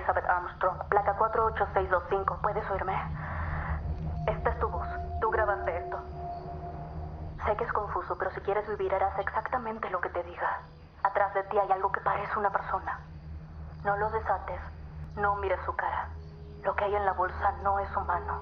Elizabeth Armstrong, placa 48625. ¿Puedes oírme? Esta es tu voz. Tú grabaste esto. Sé que es confuso, pero si quieres vivir harás exactamente lo que te diga. Atrás de ti hay algo que parece una persona. No lo desates. No mires su cara. Lo que hay en la bolsa no es humano.